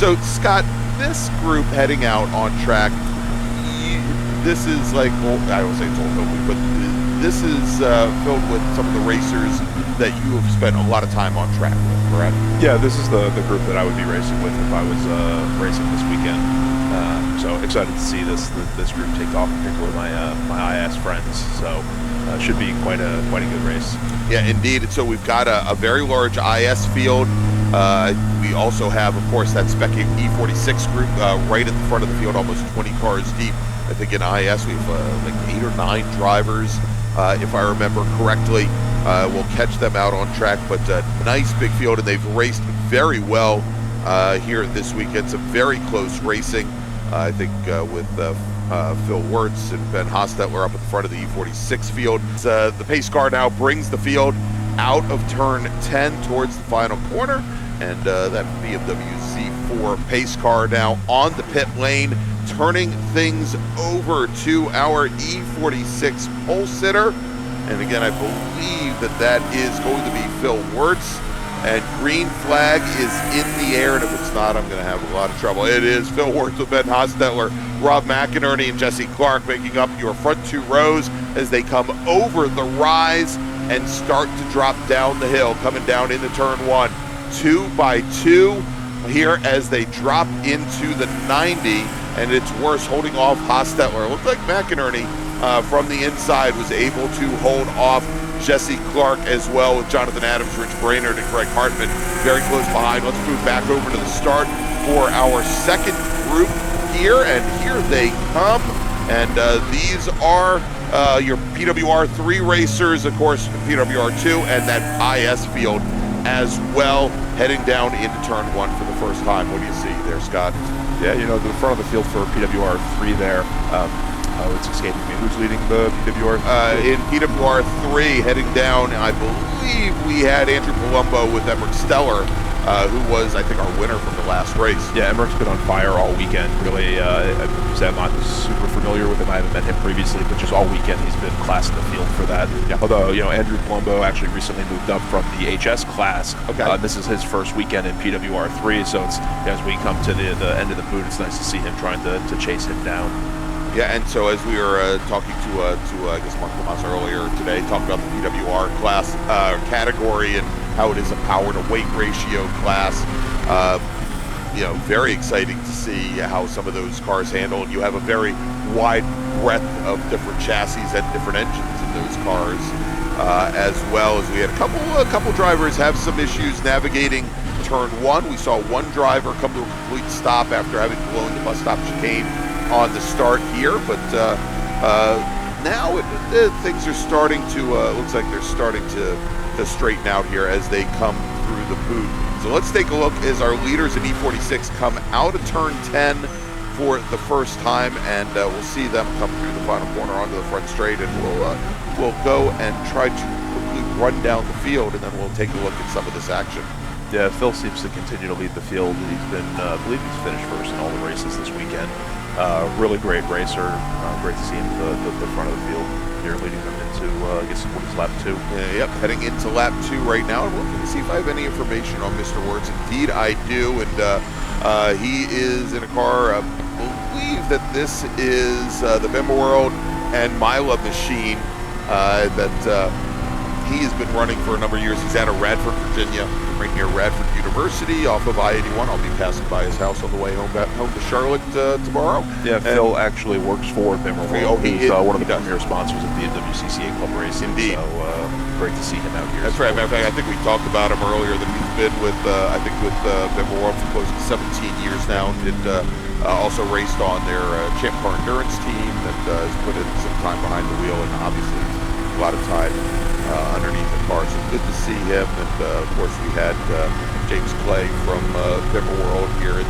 So Scott, this group heading out on track, this is like, well, I don't say it's old Oakley, but this is filled with some of the racers that you have spent a lot of time on track with, correct? Yeah, this is the group that I would be racing with if I was racing this weekend. So excited to see this group take off, particularly my IS friends. So should be quite a good race. Yeah, indeed. So we've got a very large IS field. We also have, of course, that spec e46 group right at the front of the field, almost 20 cars deep. I think in IS we have like 8 or 9 drivers, if I remember correctly. We'll catch them out on track, but nice big field, and they've raced very well here this weekend. Some very close racing. I think with Phil Wirtz and Ben Hostetler up at the front of the E46 field. The pace car now brings the field out of turn 10 towards the final corner, and that BMW Z4 pace car now on the pit lane, turning things over to our E46 pole sitter. And again, I believe that is going to be Phil Wirtz. And green flag is in the air, and if it's not, I'm going to have a lot of trouble. It is Phil Wirtz with Ben Hostetler, Rob McInerney, and Jesse Clark making up your front 2 rows as they come over the rise and start to drop down the hill, coming down into turn 1. 2 by 2 here as they drop into the 90, and it's worse holding off Hostetler. It looked like McInerney from the inside was able to hold off Jesse Clark as well, with Jonathan Adams, Rich Brainerd, and Greg Hartman very close behind. Let's move back over to the start for our second group here, and here they come. And these are your PWR3 racers, of course, PWR2, and that IS field as well, heading down into turn 1 for the first time. What do you see there, Scott? Yeah, you know, the front of the field for PWR3 there. It's escaping me. Who's leading the PWR? In PWR3, heading down, I believe we had Andrew Palumbo with Emmerich Steller, who was, I think, our winner from the last race. Yeah, Emmerich's been on fire all weekend. Really, I'm not super familiar with him. I haven't met him previously, but just all weekend he's been class in the field for that. Yeah. Although, you know, Andrew Palumbo actually recently moved up from the HS class. Okay. This is his first weekend in PWR3, so it's, as we come to the end of the boot, it's nice to see him trying to chase him down. Yeah, and so as we were talking to I guess Mark Lamas earlier today, talking about the PWR class category and how it is a power to weight ratio class. You know, very exciting to see how some of those cars handle. And you have a very wide breadth of different chassis and different engines in those cars, as well as we had a couple drivers have some issues navigating turn 1. We saw one driver come to a complete stop after having blown the bus stop chicane on the start here, but now things are starting to looks like they're starting to straighten out here as they come through the boot. So let's take a look as our leaders in E46 come out of turn 10 for the first time, and we'll see them come through the final corner onto the front straight, and we'll go and try to quickly run down the field, and then we'll take a look at some of this action. Yeah, Phil seems to continue to lead the field. He's been, I believe he's finished first in all the races this weekend. Really great racer. Great to see him at the front of the field here, leading them into, I guess, what is lap 2? Yep, heading into lap 2 right now. And we're looking to see if I have any information on Mr. Wirtz. Indeed, I do. And he is in a car, I believe that this is the Bimba World and Mila machine that he has been running for a number of years. He's out of Radford, Virginia, right near Radford University, off of I-81. I'll be passing by his house on the way home to Charlotte tomorrow. Yeah, and Phil actually works for Bimba World. He's one of the premier sponsors of BMWCCA Club Racing. Indeed. So great to see him out here. That's right. Matter of fact, I think we talked about him earlier, that he's been with, I think, with Bimba World for close to 17 years now, and also raced on their Champ Car Endurance team that has put in some time behind the wheel, and obviously a lot of time underneath the car. So good to see him. And of course, we had James Clay from Bimba World here in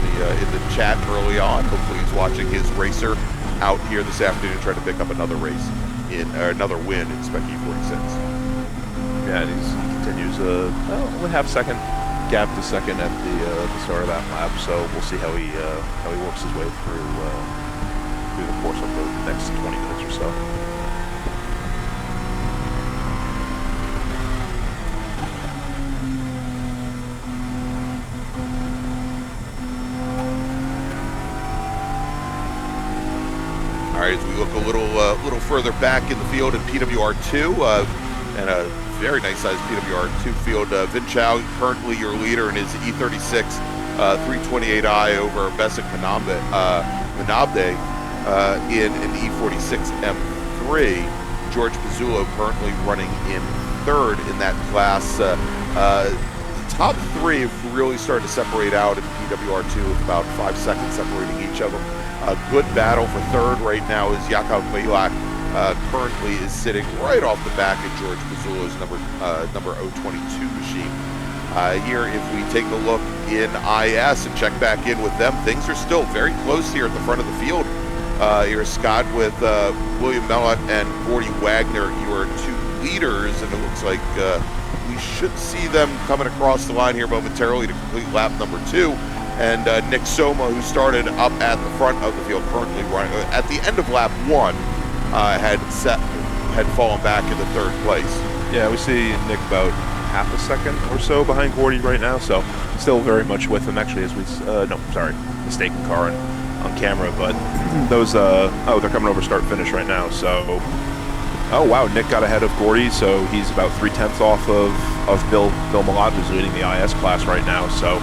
the chat early on. Hopefully, he's watching his racer out here this afternoon, trying to pick up another race another win in Spec E46. Yeah, and he continues only half-second gap to second at the start of that lap. So we'll see how he works his way through the course of the next 20 minutes or so. right, as we look a little further back in the field in PWR2, and a very nice sized PWR2 field, Vin Chow, currently your leader in his E46 328i over Besik Manabde in an E46 M3. George Pizzulo currently running in third in that class. The top three have really started to separate out in PWR2 with about 5 seconds separating each of them. A good battle for third right now is Jakub Belak. Currently is sitting right off the back of George Pizzulo's number 022 machine. Here, if we take a look in IS and check back in with them, things are still very close here at the front of the field. Here's Scott with William Mellott and Gordy Wagner, your two leaders, and it looks like we should see them coming across the line here momentarily to complete lap number 2. And Nick Soma, who started up at the front of the field, currently running at the end of lap 1, had fallen back into third place. Yeah, we see Nick about half a second or so behind Gordy right now, so still very much with him. Actually, as we mistaken car on camera, but those they're coming over start finish right now. So oh wow, Nick got ahead of Gordy, so he's about 3/10 off of Bill Malott, who's leading the IS class right now. So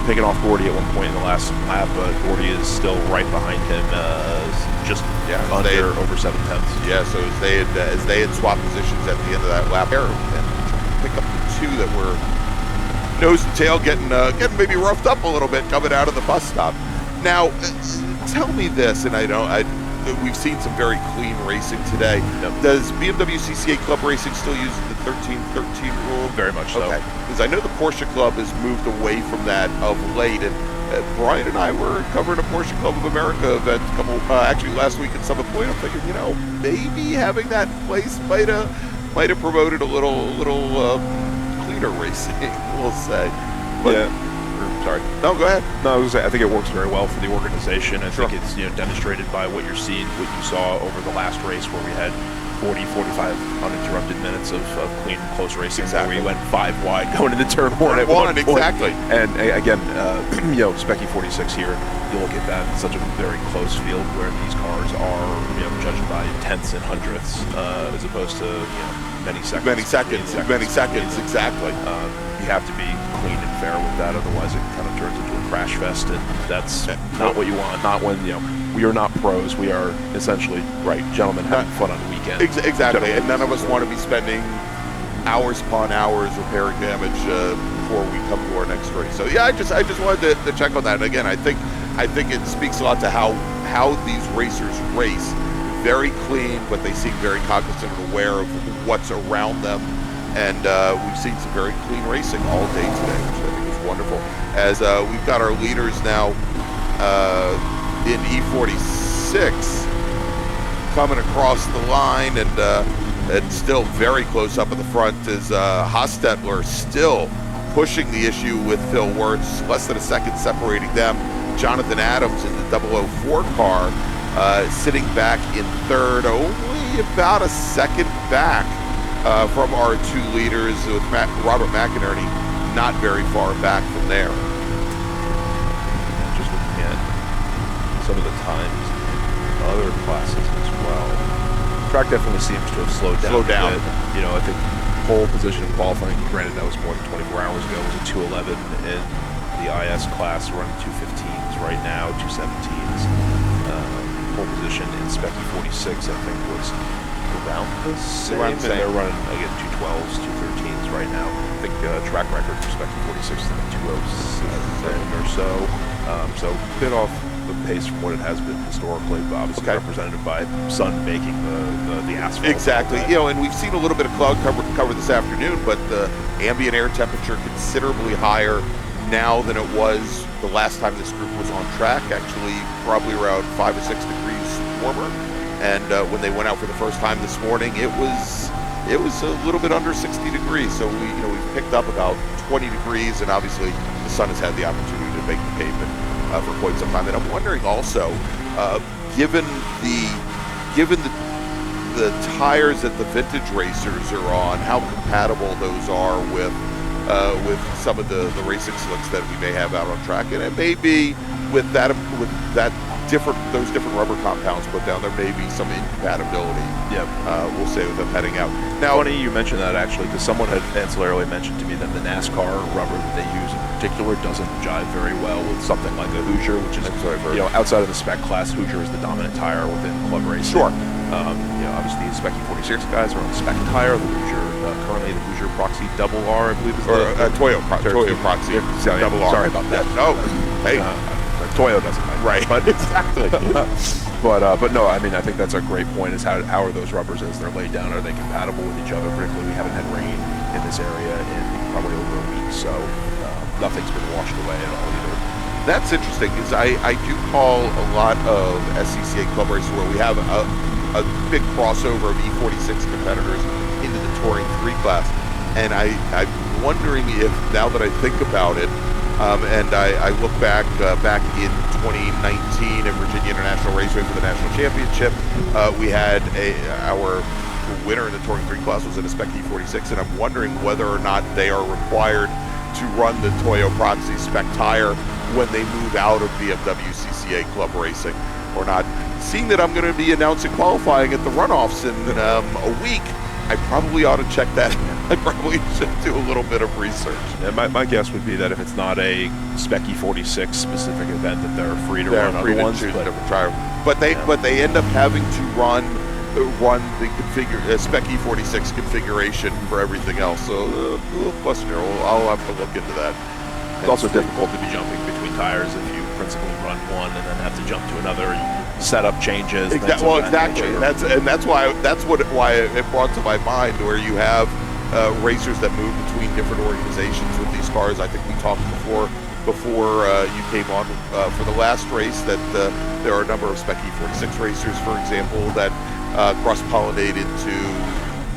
picking off Gordy at one point in the last lap, but Gordy is still right behind him, just under over 7/10. Yeah, so as they had swapped positions at the end of that lap, and pick up the two that were nose and tail, getting maybe roughed up a little bit coming out of the bus stop. Now, tell me this, and we've seen some very clean racing today. Yep. Does BMWCCA Club Racing still use the 13-13 rule? Very much so. Okay, because I know the Porsche Club has moved away from that of late, and Brian and I were covering a Porsche Club of America event actually last week at Summit Point. I'm thinking, maybe having that in place might have promoted a little cleaner racing, we'll say. But, yeah. Sorry. No, go ahead. No, I was gonna say, I think it works very well for the organization. I think it's demonstrated by what you're seeing, what you saw over the last race, where we had 40-45 uninterrupted minutes of clean, close racing. Exactly. Where we went 5 wide going into turn 1 at one point. Exactly. And again, spec e46 here, you look at that, it's such a very close field where these cars are judged by tenths and hundredths as opposed to many seconds. Many seconds, exactly. You have to be clean and fair with that, otherwise it kind of turns into a crash fest, and that's not what you want. Not when we are not pros. We are essentially gentlemen having fun on the weekend. Exactly, and none of us want to be spending hours upon hours repairing damage before we come to our next race. So yeah, I just wanted to check on that. And again, I think it speaks a lot to how these racers race. Very clean, but they seem very cognizant and aware of what's around them. And we've seen some very clean racing all day today, which I think is wonderful. As we've got our leaders now in E46 coming across the line, and still very close up at the front is Hostetler still pushing the issue with Phil Wirtz. Less than a second separating them. Jonathan Adams in the 004 car sitting back in third, only about a second back from our two leaders, with Robert McInerney not very far back from there. Just looking at some of the times in other classes as well, the track definitely seems to have slowed down. A bit. I think pole position in qualifying, granted that was more than 24 hours ago, was a 211 in the IS class, running 215s right now, 217s. Pole position in spec e46, I think, was around the same, and they're running again 212s, 213s right now. I think track record for spec e46 is like 207 or so. So a bit off the pace from what it has been historically, but obviously represented by sun baking the asphalt. Exactly. And we've seen a little bit of cloud cover this afternoon, but the ambient air temperature considerably higher now than it was the last time this group was on track. Actually, probably around 5 or 6 degrees warmer. And when they went out for the first time this morning, it was a little bit under 60 degrees. So we've picked up about 20 degrees, and obviously the sun has had the opportunity to bake the pavement for quite some time. And I'm wondering also, given the tires that the vintage racers are on, how compatible those are with some of the racing slicks that we may have out on track, and it may be with that those different rubber compounds put down, there may be some incompatibility. Yeah. We'll say with them heading out. Now, funny you mentioned that actually, because someone had ancillarily mentioned to me that the NASCAR rubber that they use in particular doesn't jive very well with something like a Hoosier, which is, you know, outside of the spec class, Hoosier is the dominant tire within club racing. Sure. You know, obviously the spec e46 guys are on the spec tire. The Hoosier, currently the Hoosier Proxy Double R, I believe is the Toyo Proxy Double R. Sorry about that. No, hey, Toyo doesn't mind. Right. But exactly. But no, I mean, I think that's a great point. Is how are those rubbers as they're laid down? Are they compatible with each other? Particularly, we haven't had rain in this area in probably over a week, so nothing's been washed away at all either. That's interesting, because I do call a lot of SCCA Club Racing where we have a big crossover of E46 competitors into the Touring 3 class, and I'm wondering if, now that I think about it, and I look back in 2019 at Virginia International Raceway for the National Championship, we had our winner in the Touring 3 class was in a spec E46, and I'm wondering whether or not they are required to run the Toyo Proxy spec tire when they move out of BMWCCA Club Racing or not. Seeing that I'm going to be announcing qualifying at the runoffs in a week, I probably ought to check that. I probably should do a little bit of research. Yeah, my guess would be that if it's not a spec E46 specific event, that they're free to run other ones. But they end up having to run the spec E46 configuration for everything else. So a little question here. I'll have to look into that. It's also difficult to be jumping between tires if you principally run one and then have to jump to another. Setup changes. Well, exactly. That's why it brought to my mind where you have racers that move between different organizations with these cars. I think we talked before you came on for the last race that there are a number of spec E46 racers, for example, that cross-pollinate into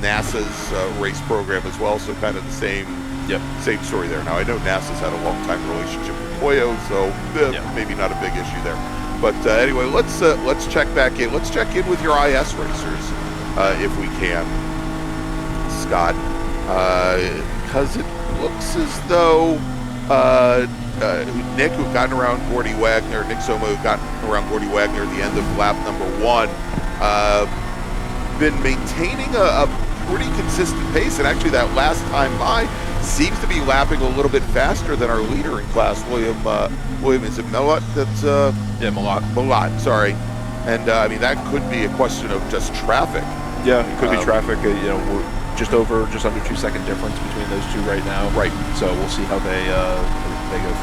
NASA's race program as well. So kind of the same story there. Now I know NASA's had a long-time relationship with Toyo, so maybe not a big issue there. But anyway, let's check back in. Let's check in with your IS racers if we can, Scott, because it looks as though Nick, who gotten around Gordy Wagner, Nick Soma, who gotten around Gordy Wagner at the end of lap number 1, been maintaining a pretty consistent pace, and actually that last time by seems to be lapping a little bit faster than our leader in class, William. Is it Melot? That's Melot. Sorry, and I mean that could be a question of just traffic. Yeah, it could be traffic. You know, we're just under 2 second difference between those two right now. Right. So we'll see how they go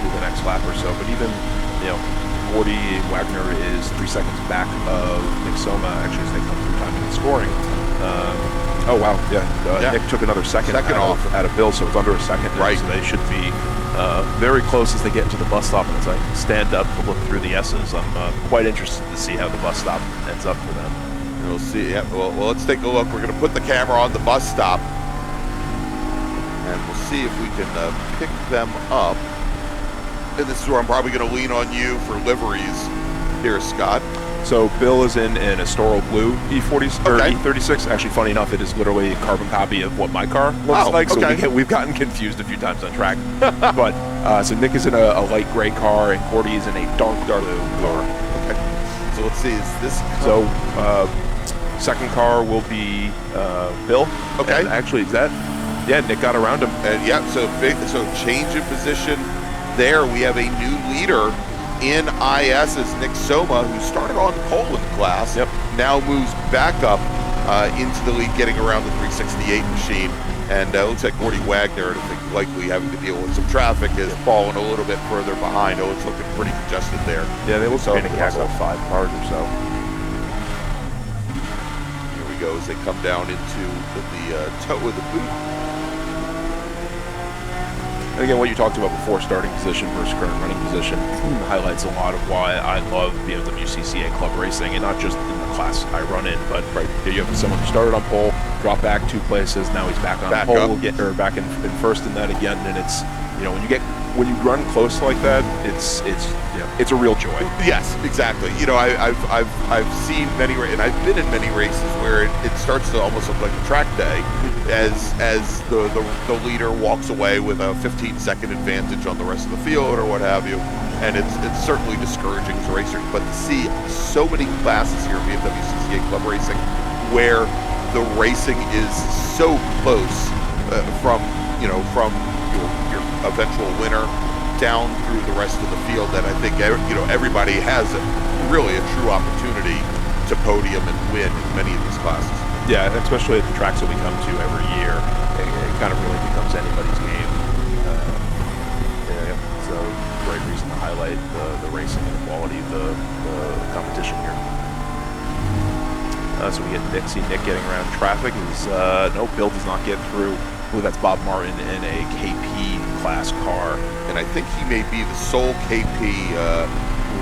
through the next lap or so. But even Gordy Wagner is 3 seconds back of Nick Soma actually as they come through timing and scoring. Oh wow, Nick took another second off out of Bill, so it's under a second now, right. So they should be very close as they get into the bus stop. And as I stand up to look through the S's, I'm quite interested to see how the bus stop ends up for them. We'll see. Yeah, well, let's take a look. We're going to put the camera on the bus stop, and we'll see if we can pick them up. And this is where I'm probably going to lean on you for liveries here, Scott. So Bill is in an Astoro Blue E40 or E36. Actually, funny enough, it is literally a carbon copy of what my car looks like. So we've gotten confused a few times on track. But so Nick is in a light gray car, and Gordy is in a dark blue car. Okay. So let's see. Is this second car will be Bill. Okay. And actually, is that? Yeah, Nick got around him. And so change in position there. We have a new leader in IS as Nick Soma, who started on pole in class, now moves back up into the lead, getting around the 368 machine. And it looks like Gordy Wagner, I think likely having to deal with some traffic, has fallen a little bit further behind. Oh, it's looking pretty congested there. Yeah, they look like a gap of 5 cars or so. Here we go as they come down into the toe of the boot. And again, what you talked about before, starting position versus current running position, highlights a lot of why I love BMWCCA Club Racing, and not just in the class I run in, but you have someone who started on pole, dropped back 2 places, now he's back on pole, back in first in that again, and it's when you run close like that, it's a real joy. Yes, exactly. I've seen many, and I've been in many races where it starts to almost look like a track day, as the leader walks away with a 15-second advantage on the rest of the field or what have you. And it's certainly discouraging as a racer, but to see so many classes here at BMWCCA Club Racing where the racing is so close from your eventual winner down through the rest of the field, that I think everybody has really a true opportunity to podium and win in many of these classes. Yeah, especially at the tracks that we come to every year, it kind of really becomes anybody's game. So great reason to highlight the racing and the quality of the competition here. So we see Nick getting around traffic. No, Bill does not get through. Ooh, that's Bob Martin in a KP class car. And I think he may be the sole KP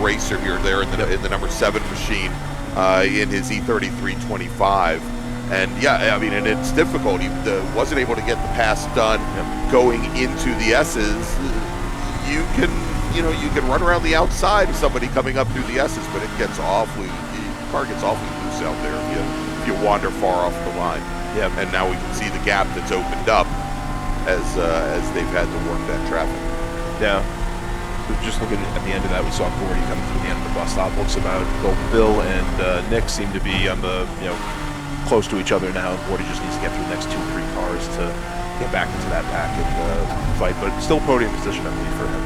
racer here there in the number 7 machine in his E3325. And yeah, I mean, and it's difficult. He wasn't able to get the pass done going into the S's. You can run around the outside of somebody coming up through the S's, but the car gets awfully loose out there if you wander far off the line. Yeah, and now we can see the gap that's opened up as they've had to work that traffic. Yeah. Just looking at the end of that, we saw Gordy coming through the end of the bus stop. Looks about Bill and Nick seem to be on the close to each other now. Gordy just needs to get through the next 2-3 cars to get back into that pack and fight, but still podium position, I believe, for him.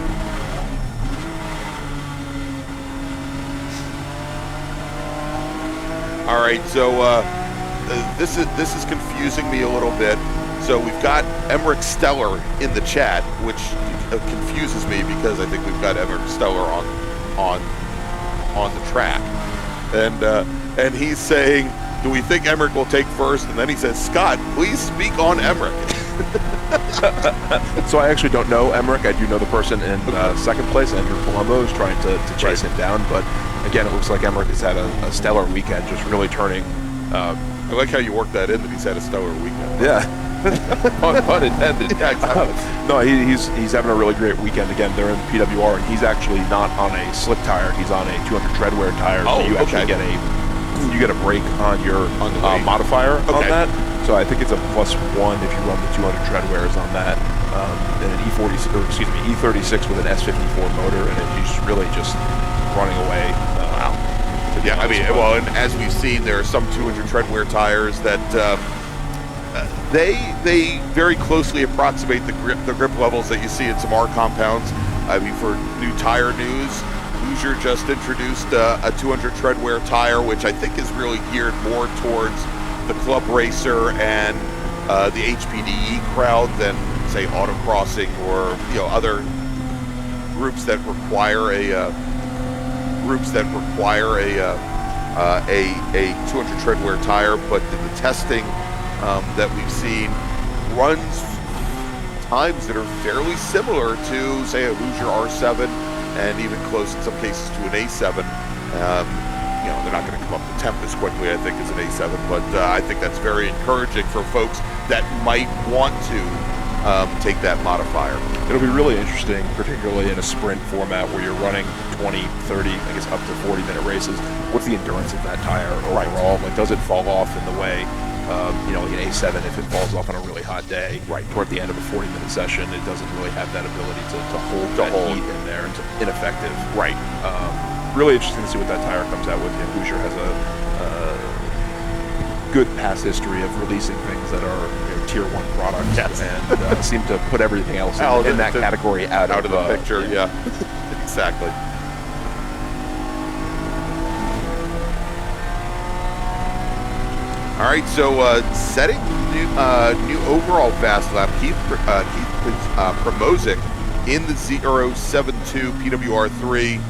All right, so this is confusing me a little bit. So we've got Emmerich Steller in the chat, which confuses me because I think we've got Emmerich Steller on the track, and he's saying, do we think Emmerich will take first? And then he says, Scott, please speak on Emmerich. So I actually don't know Emmerich. I do know the person in second place. Andrew Palumbo is trying to chase him down, but again, it looks like Emmerich has had a stellar weekend, just really turning. I like how you worked that in, that he's had a stellar weekend. Yeah. Pun intended. Yeah, exactly. No, he's having a really great weekend. Again, they're in PWR, and he's actually not on a slick tire. He's on a 200 treadwear tire, so you actually get a break on your modifier on that. So I think it's a +1 if you run the 200 treadwears on that. And an E36 with an S54 motor, and he's really just running away. Wow. Yeah, I mean, well, and as we've seen, there are some 200 treadwear tires that they very closely approximate the grip levels that you see in some R compounds. I mean, for new tire news, Hoosier just introduced a 200 treadwear tire, which I think is really geared more towards the club racer and the HPDE crowd than, say, autocrossing or other groups that require a 200 treadwear tire. But the testing that we've seen runs times that are fairly similar to, say, a Hoosier R7, and even close in some cases to an A7. They're not going to come up to temp as quickly, I think, as an A7, but I think that's very encouraging for folks that might want to take that modifier. It'll be really interesting, particularly in a sprint format where you're running 20, 30, I guess up to 40-minute races. What's the endurance of that tire overall? Like, does it fall off in the way, like an A7, if it falls off on a really hot day, toward the end of a 40-minute session, it doesn't really have that ability to hold that heat in there. It's ineffective. Really interesting to see what that tire comes out with. Hoosier has a good past history of releasing things that are tier 1 products, and seem to put everything else in that category out of the picture. Yeah, exactly. All right, so setting new overall fast lap, Keith Promozic in the 072 PWR3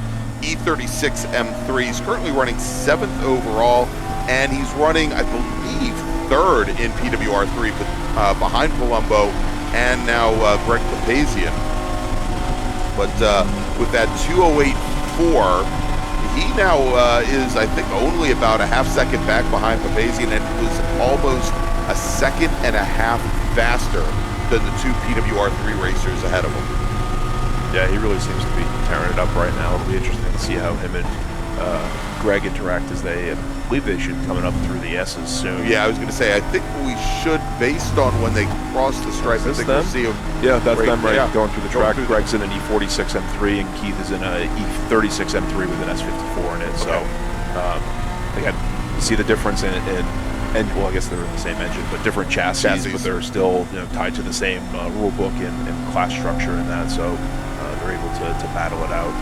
E46 M3. He's currently running 7th overall, and he's running, I believe, 3rd in PWR3 behind Palumbo and now Greg Papazian. But with that 2:08.4, he now is, I think, only about a half second back behind Papazian, and was almost a second and a half faster than the 2 PWR3 racers ahead of him. Yeah, he really seems to be tearing it up right now. It'll be interesting to see how him and Greg interact as they, I believe they should be coming up through the S's soon. Yeah, I was going to say, I think we should, based on when they cross the stripe, I think we'll see them. Yeah, that's them, right? Yeah. Going through the track. Greg's in an E46 M3, and Keith is in a E36 M3 with an S54 in it. So, again, you see the difference in and well, I guess they're in the same engine, but different chassis. But they're still tied to the same rule book and class structure and that. So they're able to battle it out.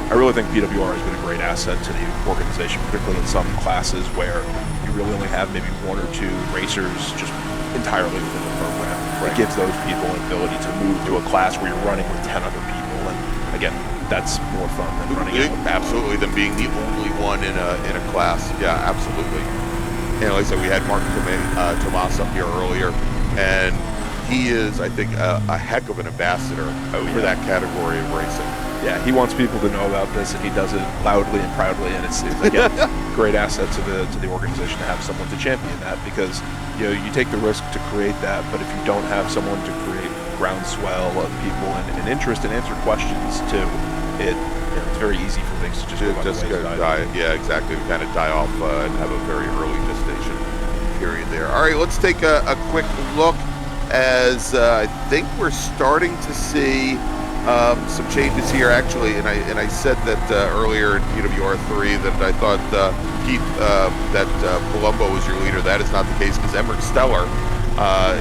I really think PWR has been a great asset to the organization, particularly in some classes where you really only have maybe one or two racers just entirely within the program. It gives those people an ability to move to a class where you're running with 10 other people, and again, that's more fun than running out. Absolutely, than being the only one in a class. Yeah, absolutely. And like I said, we had Mark Tomas up here earlier, and he is, I think, a heck of an ambassador for that category of racing. Yeah, he wants people to know about this, and he does it loudly and proudly, and it's again, a great asset to the organization to have someone to champion that, because you take the risk to create that, but if you don't have someone to create groundswell of people and interest and answer questions too, it's very easy for things to just die. Yeah, exactly. We kind of die off and have a very early gestation period there. All right, let's take a quick look as I think we're starting to see some changes here, actually, and I said that earlier in PWR3 that I thought Keith that Palumbo was your leader. That is not the case, because Emmerich Steller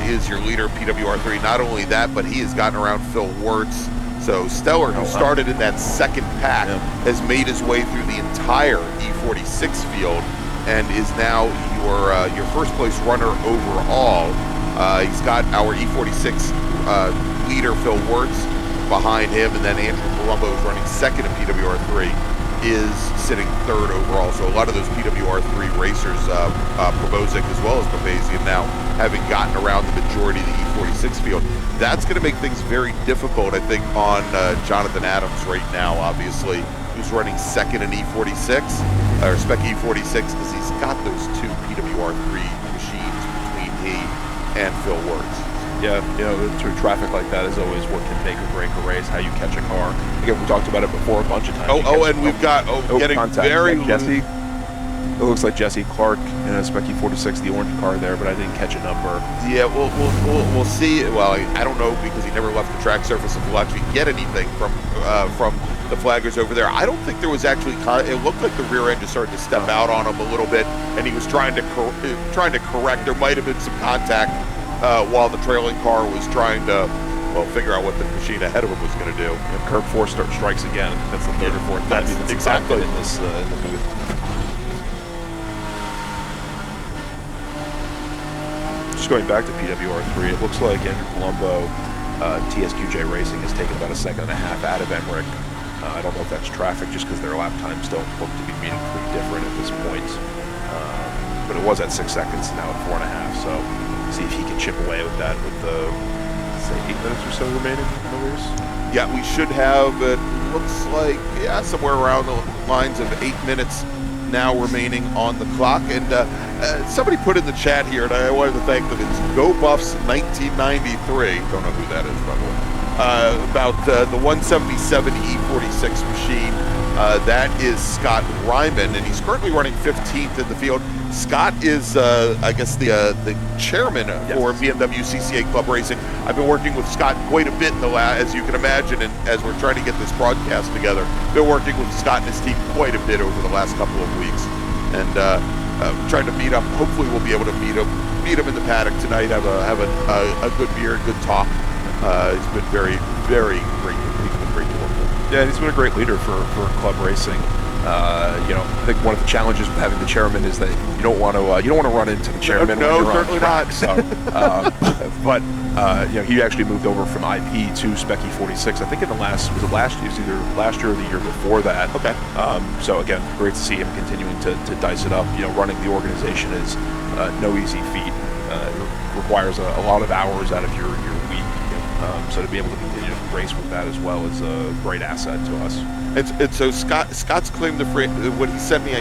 is your leader of PWR3. Not only that, but he has gotten around Phil Wirtz. So Steller, who started in that second pack, has made his way through the entire E46 field and is now your first place runner overall. He's got our E46 leader Phil Wirtz behind him, and then Andrew Palumbo, who's running second in PWR3, is sitting third overall. So a lot of those PWR3 racers, Probozic as well as Papazian, now having gotten around the majority of the E46 field. That's going to make things very difficult, I think, on Jonathan Adams right now, obviously, who's running second in E46, or spec E46, because he's got those two PWR3 machines between he and Phil Wirtz. Yeah, through traffic like that is always what can make or break a race, how you catch a car. Again, we talked about it before a bunch of times. And we've got getting contact. very Jesse. It looks like Jesse Clark in a spec E46, the orange car there, but I didn't catch a number. Yeah, we'll see. Well, I don't know, because he never left the track surface, if we'll actually get anything from the flaggers over there. I don't think there was actually. It looked like the rear end just started to step out on him a little bit, and he was trying to correct. There might have been some contact while the trailing car was trying to, figure out what the machine ahead of him was going to do. And curb 4 strikes again. That's the third or fourth time he's exactly in this in the booth. Just going back to PWR3, it looks like Andrew Palumbo, TSQJ Racing, has taken about a second and a half out of Emmerich. I don't know if that's traffic, just because their lap times don't look to be meaningfully different at this point. But it was at 6 seconds, now at 4.5. So see if he can chip away with that with the, say, 8 minutes or so remaining in the race. Yeah, we should have, it looks like, somewhere around the lines of 8 minutes now remaining on the clock. And somebody put in the chat here, and I wanted to thank them, it's GoBuffs 1993, don't know who that is, by the way, about the 177 E46 machine. That is Scott Ryman, and he's currently running 15th in the field. Scott is, I guess, the chairman for BMWCCA Club Racing. I've been working with Scott quite a bit in the as you can imagine, and as we're trying to get this broadcast together, been working with Scott and his team quite a bit over the last couple of weeks, and trying to meet up. Hopefully, we'll be able to meet him in the paddock tonight. Have a good beer, good talk. It's been very, very great. He's been great to work with. Yeah, he's been a great leader for club racing. I think one of the challenges with having the chairman is that you don't want to run into the chairman. No, certainly not. So, but he actually moved over from IP to spec E46. I think in the last year, it was either last year or the year before that. Okay. So again, great to see him continuing to dice it up. Running the organization is no easy feat. It requires a lot of hours out of your week. So to be able to continue to race with that as well is a great asset to us. And so Scott's claim to what he sent me,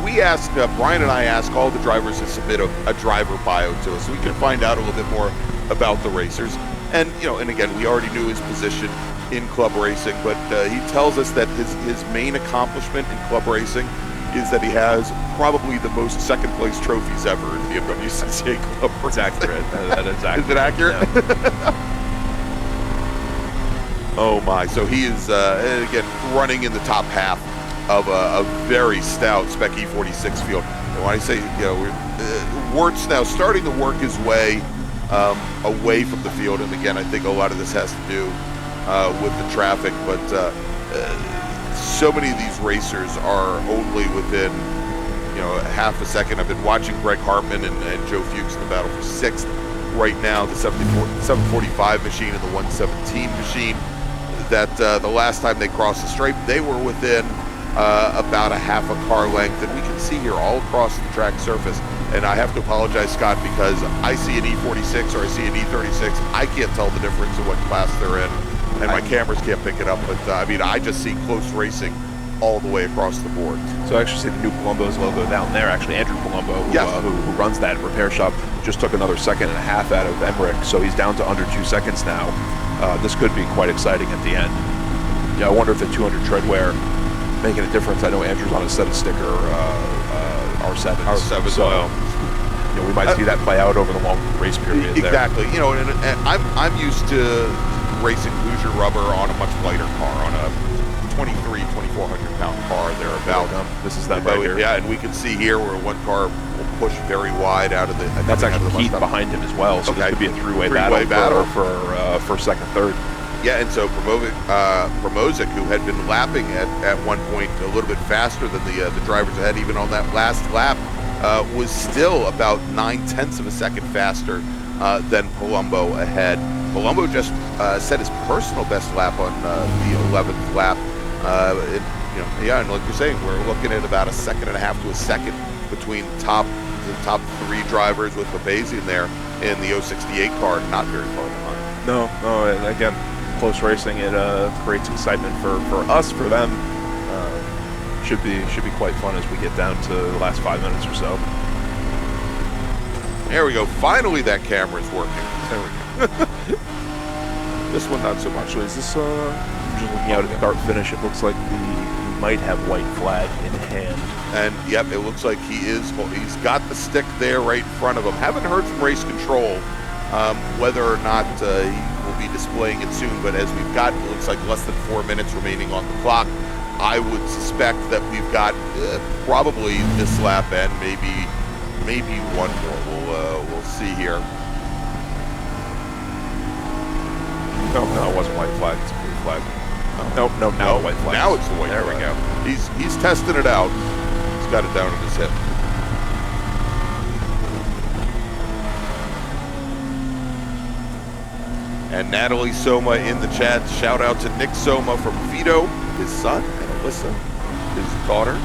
we asked, Brian and I asked all the drivers to submit a driver bio to us so we can find out a little bit more about the racers. And, and again, we already knew his position in club racing, but he tells us that his main accomplishment in club racing is that he has probably the most second place trophies ever in BMWCCA Club Racing. It's accurate. That is accurate. Is it accurate? Yeah. Oh my! So he is again running in the top half of a very stout spec e46 field. And when I say, Wirtz now starting to work his way away from the field, and again, I think a lot of this has to do with the traffic, but so many of these racers are only within, half a second. I've been watching Greg Hartman and Joe Fuchs in the battle for 6th. Right now, the 745 machine and the 117 machine, that the last time they crossed the stripe, they were within about a half a car length, and we can see here all across the track surface. And I have to apologize, Scott, because I see an E46 or I see an E36. I can't tell the difference in what class they're in, and my cameras can't pick it up. But I just see close racing all the way across the board. So I actually see the new Palumbo's logo down there. Actually, Andrew Palumbo, who runs that repair shop, just took another 1.5 seconds out of Emmerich, so he's down to under 2 seconds now. This could be quite exciting at the end. Yeah, I wonder if the 200 tread wear making a difference. I know Andrew's on a set of sticker R7. R7, so we might see that play out over the long race period. Exactly. There. And I'm used to racing Hoosier rubber on a much lighter car, on a 2,400 pound car thereabout. This is that right here. Yeah, and we can see here where one car will push very wide out of the. That's actually Heath behind him as well. So this could be a three-way battle for second, third. Yeah, and so Promozic, who had been lapping at one point a little bit faster than the drivers ahead, even on that last lap, was still about 9/10 of a second faster than Palumbo ahead. Palumbo just set his personal best lap on the 11th lap. And like you're saying, we're looking at about 1.5 seconds to a second between the top 3 drivers, with Babasian there in the 068 car, not very far behind. No, and again, close racing, it creates excitement for us, for them. Should be quite fun as we get down to the last 5 minutes or so. There we go. Finally, that camera's working. There we go. This one, not so much. So is this? Just looking out at the start finish, it looks like we might have white flag in hand. And yep, it looks like he's got the stick there right in front of him. Haven't heard from race control whether or not he will be displaying it soon, but as we've got, it looks like less than 4 minutes remaining on the clock. I would suspect that we've got probably this lap and maybe one more. We'll see here. No, it wasn't white flag. It's a blue flag. No, now white flag. Now it's the white flag. There we go. He's testing it out. He's got it down on his hip. And Natalie Soma in the chat. Shout out to Nick Soma from Vito, his son, and Alyssa, his daughter.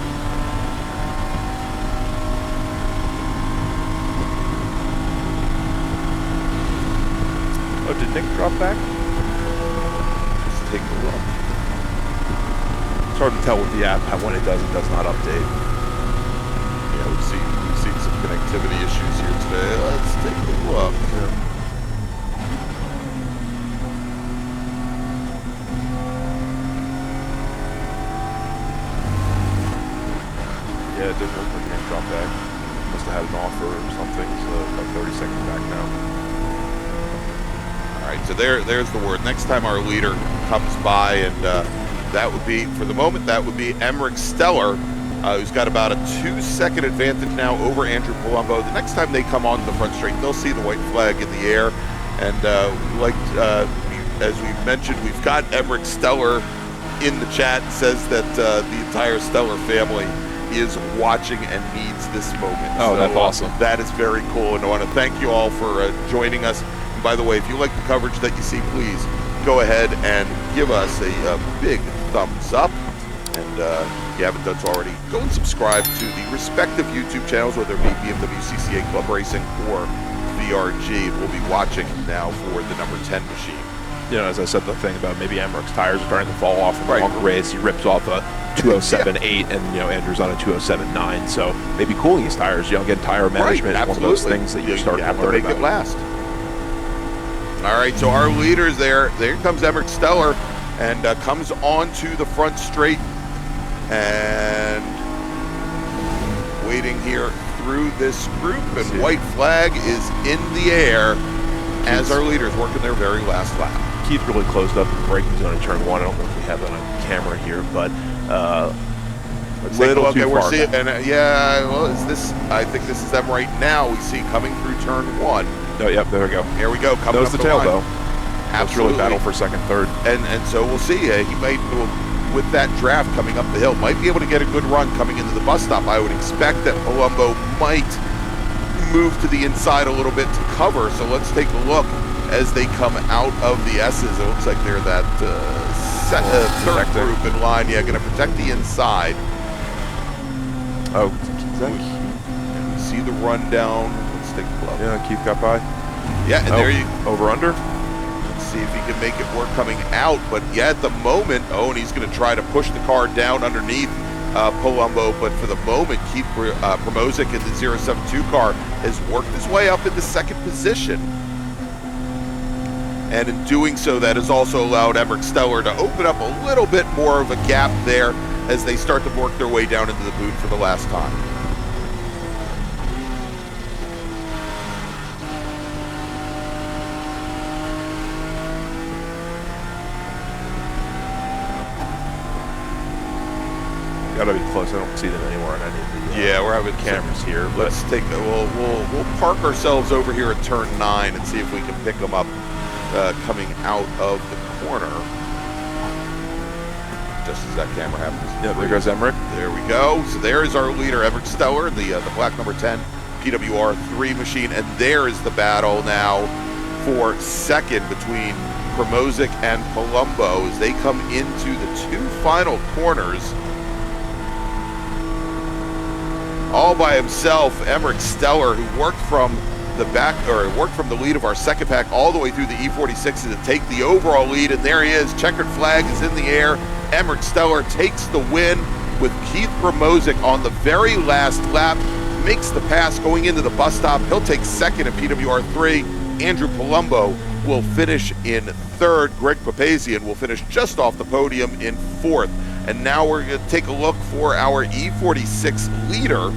Oh, did Nick drop back? Take a look. It's hard to tell with the app when it does not update. Yeah, we've seen some connectivity issues here today. Let's take a look. Yeah, it didn't look like Nick dropped back. Must have had an offer or something. So about 30 seconds back now. All right, so there's the word. Next time our leader comes by, and that would be, for the moment, that would be Emmerich Steller, who's got about a 2-second advantage now over Andrew Palumbo. The next time they come onto the front straight, they'll see the white flag in the air. And as we've mentioned, we've got Emmerich Steller in the chat. Says that the entire Steller family is watching and needs this moment. Oh, so, that's awesome. That is very cool, and I want to thank you all for joining us. And by the way, if you like the coverage that you see, please go ahead and give us a big thumbs up. And if you haven't done so already, go and subscribe to the respective YouTube channels, whether it be BMWCCA Club Racing or VRG. We'll be watching now for the number 10 machine. As I said, the thing about maybe Emmerich's tires are starting to fall off in the longer race. He ripped off a 207.8, and Andrew's on a 207.9. So maybe cooling his tires, getting tire management is one of those things that you're starting to learn about. It last. All right, so our leaders there. There comes Emmerich Steller, and comes onto the front straight, and waiting here through this group, and white flag is in the air as our leaders working their very last lap. Keith really closed up the braking zone in turn 1. I don't know if we have that on camera here, but little too far. Seeing, and yeah, well, is this? I think this is them right now. We see coming through turn 1. Oh, yep, there we go. Here we go. Coming up the tail, though. That's really battle for second, third. And so we'll see. He might, with that draft coming up the hill, might be able to get a good run coming into the bus stop. I would expect that Palumbo might move to the inside a little bit to cover. So let's take a look as they come out of the S's. It looks like they're that third group in line. Yeah, going to protect the inside. Oh, and we see the rundown. Let's take a look. Yeah, Keith got by. Yeah, and there you over under. Let's see if he can make it work coming out. But yeah, at the moment, and he's going to try to push the car down underneath Palumbo. But for the moment, Keith Promozic in the 072 car has worked his way up into second position. And in doing so, that has also allowed Emmerich Steller to open up a little bit more of a gap there as they start to work their way down into the boot for the last time. Gotta be close. I don't see them anywhere on any of the yeah, we're having cameras here. Let's take we'll park ourselves over here at turn 9 and see if we can pick them up coming out of the corner. Just as that camera happens. Yeah, there goes Emmerich. There we go. So there is our leader, Emmerich Steller, the black number 10 PWR3 machine, and there is the battle now for second between Promozic and Palumbo as they come into the 2 final corners. All by himself, Emmerich Steller, who worked from the back, or worked from the lead of our second pack all the way through the E46 to take the overall lead, and there he is. Checkered flag is in the air. Emmerich Steller takes the win with Keith Promozic on the very last lap, makes the pass going into the bus stop. He'll take second in PWR3. Andrew Palumbo will finish in third. Greg Papazian will finish just off the podium in fourth. And now we're going to take a look for our E46 leader,